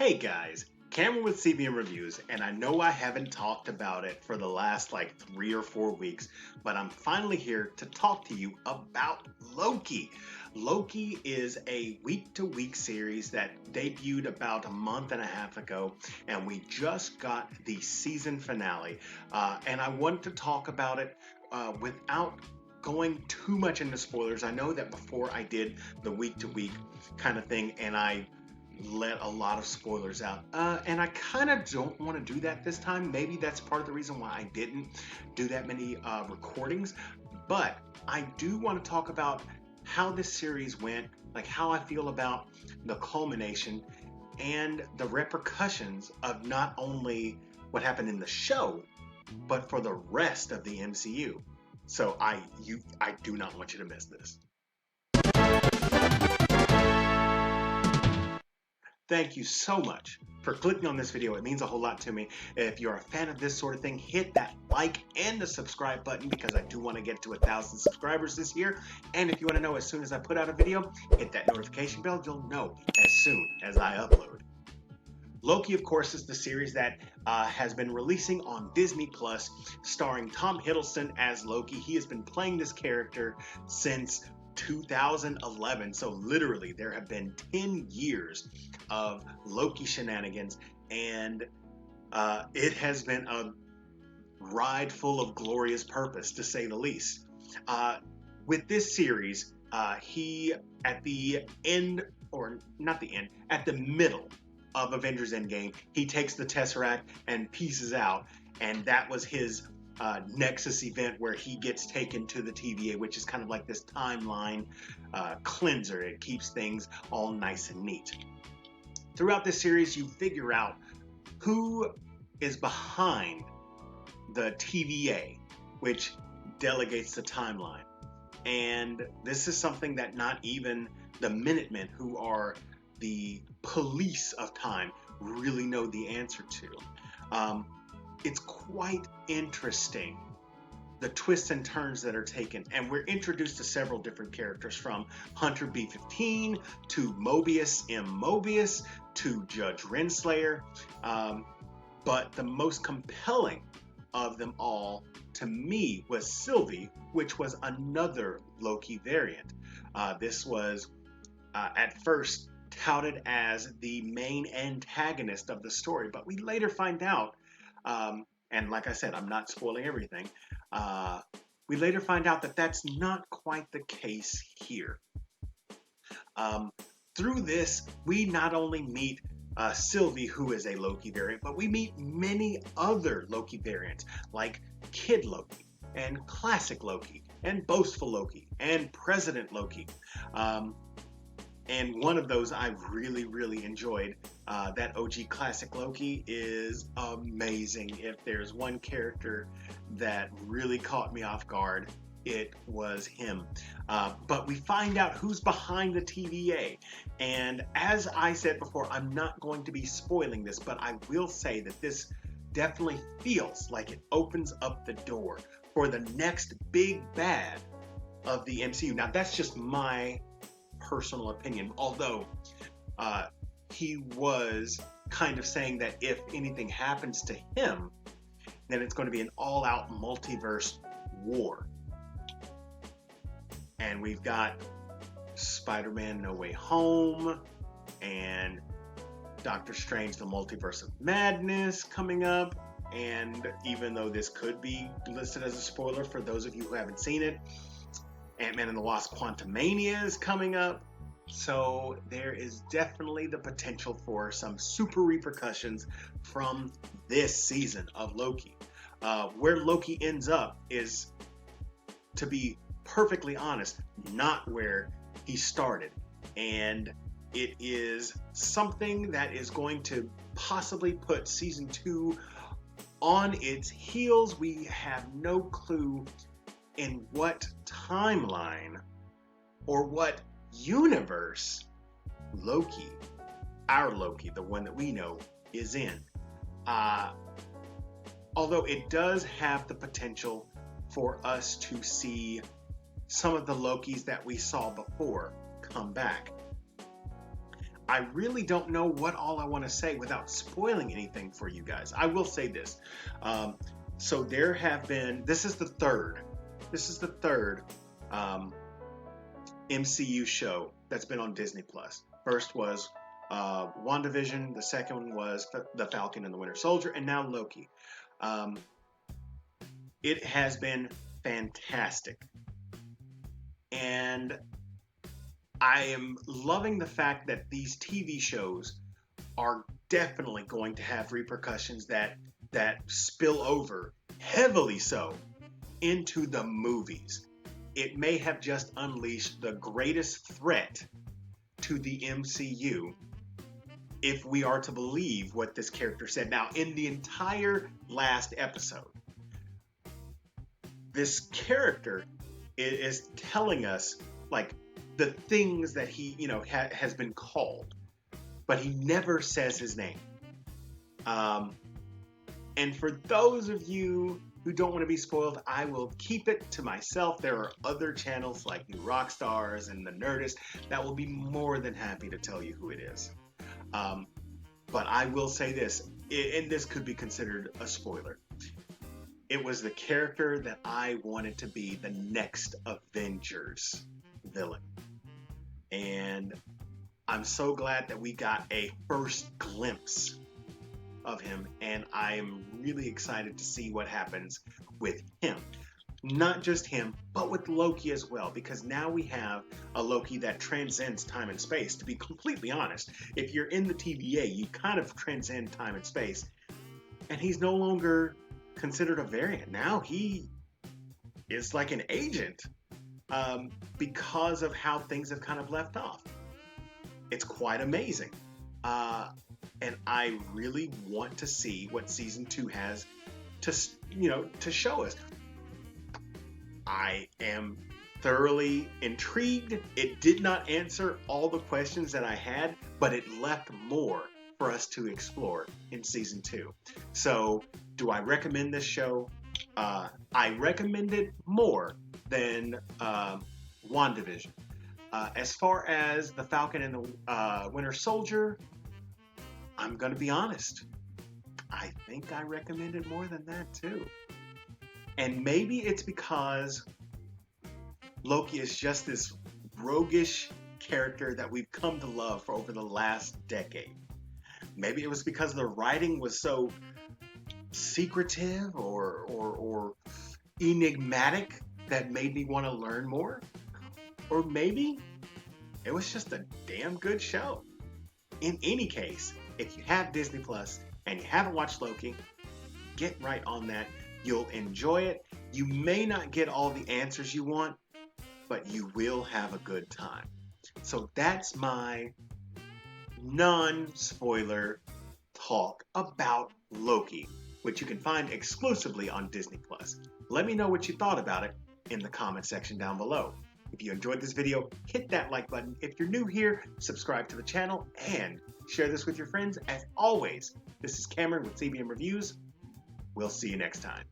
Hey guys, Cameron with CBM Reviews, and I know I haven't talked about it for the last 3 or 4 weeks, but I'm finally here to talk to you about Loki. Loki is a week-to-week series that debuted about a month and a half ago, and we just got the season finale. And I wanted to talk about it without going too much into spoilers. I know that before I did the week-to-week kind of thing, and I let a lot of spoilers out. And I kind of don't want to do that this time. Maybe that's part of the reason why I didn't do that many recordings. But I do want to talk about how this series went, like how I feel about the culmination and the repercussions of not only what happened in the show, but for the rest of the MCU. So I do not want you to miss this. Thank you so much for clicking on this video. It means a whole lot to me. If you're a fan of this sort of thing, hit that like and the subscribe button because I do want to get to 1,000 subscribers this year. And if you want to know as soon as I put out a video, hit that notification bell. You'll know as soon as I upload. Loki, of course, is the series that has been releasing on Disney Plus, starring Tom Hiddleston as Loki. He has been playing this character since 2011, so literally there have been 10 years of Loki shenanigans, and it has been a ride full of glorious purpose, to say the least. With this series, he at the end, or not the end, at the middle of Avengers Endgame, he takes the Tesseract and pieces out, and that was his Nexus event where he gets taken to the TVA, which is kind of like this timeline cleanser. It keeps things all nice and neat. Throughout this series, you figure out who is behind the TVA, which delegates the timeline. And this is something that not even the Minutemen, who are the police of time, really know the answer to. It's quite interesting, the twists and turns that are taken, and we're introduced to several different characters, from Hunter B-15 to Mobius M. Mobius to Judge Renslayer, but the most compelling of them all to me was Sylvie, which was another Loki variant. This was at first touted as the main antagonist of the story, but we later find out, and like I said, I'm not spoiling everything, we later find out that that's not quite the case here. Through this, we not only meet Sylvie, who is a Loki variant, but we meet many other Loki variants, like Kid Loki, and Classic Loki, and Boastful Loki, and President Loki. And one of those I really enjoyed, that OG Classic Loki, is amazing. If there's one character that really caught me off guard, it was him. But we find out who's behind the TVA. And as I said before, I'm not going to be spoiling this, but I will say that this definitely feels like it opens up the door for the next big bad of the MCU. Now, that's just my personal opinion, although he was kind of saying that if anything happens to him, then it's going to be an all-out multiverse war. And we've got Spider-Man No Way Home and Doctor Strange The Multiverse of Madness coming up. And even though this could be listed as a spoiler for those of you who haven't seen it, Ant-Man and the Wasp Quantumania is coming up. So there is definitely the potential for some super repercussions from this season of Loki. Where Loki ends up is, to be perfectly honest, not where he started. And it is something that is going to possibly put season 2 on its heels. We have no clue in what timeline or what universe Loki, our Loki, the one that we know, is in. Although it does have the potential for us to see some of the Lokis that we saw before come back. I really don't know what all I want to say without spoiling anything for you guys. I will say this. So there have been, this is the third MCU show that's been on Disney Plus. First was WandaVision, the second one was The Falcon and the Winter Soldier, and now Loki. It has been fantastic. And I am loving the fact that these TV shows are definitely going to have repercussions that spill over, heavily so, into the movies. It may have just unleashed the greatest threat to the MCU if we are to believe what this character said. Now, in the entire last episode, this character is telling us, like, the things that he, has been called, but he never says his name. And for those of you who don't want to be spoiled, I will keep it to myself. There are other channels like New Rockstars and The Nerdist that will be more than happy to tell you who it is. But I will say this, and this could be considered a spoiler. It was the character that I wanted to be the next Avengers villain. And I'm so glad that we got a first glimpse of him, and I am really excited to see what happens with him. Not just him, but with Loki as well, because now we have a Loki that transcends time and space. To be completely honest, if you're in the TVA, you kind of transcend time and space, and he's no longer considered a variant. Now he is like an agent, because of how things have kind of left off. It's quite amazing. And I really want to see what season 2 has to show us. I am thoroughly intrigued. It did not answer all the questions that I had, but it left more for us to explore in season 2. So, do I recommend this show? I recommend it more than WandaVision. As far as The Falcon and the Winter Soldier, I'm going to be honest. I think I recommend it more than that too. And maybe it's because Loki is just this roguish character that we've come to love for over the last decade. Maybe it was because the writing was so secretive or enigmatic that made me want to learn more. Or maybe it was just a damn good show. In any case, if you have Disney Plus and you haven't watched Loki, get right on that. You'll enjoy it. You may not get all the answers you want, but you will have a good time. So that's my non-spoiler talk about Loki, which you can find exclusively on Disney Plus. Let me know what you thought about it in the comment section down below. If you enjoyed this video, hit that like button. If you're new here, subscribe to the channel and share this with your friends. As always, this is Cameron with CBM Reviews. We'll see you next time.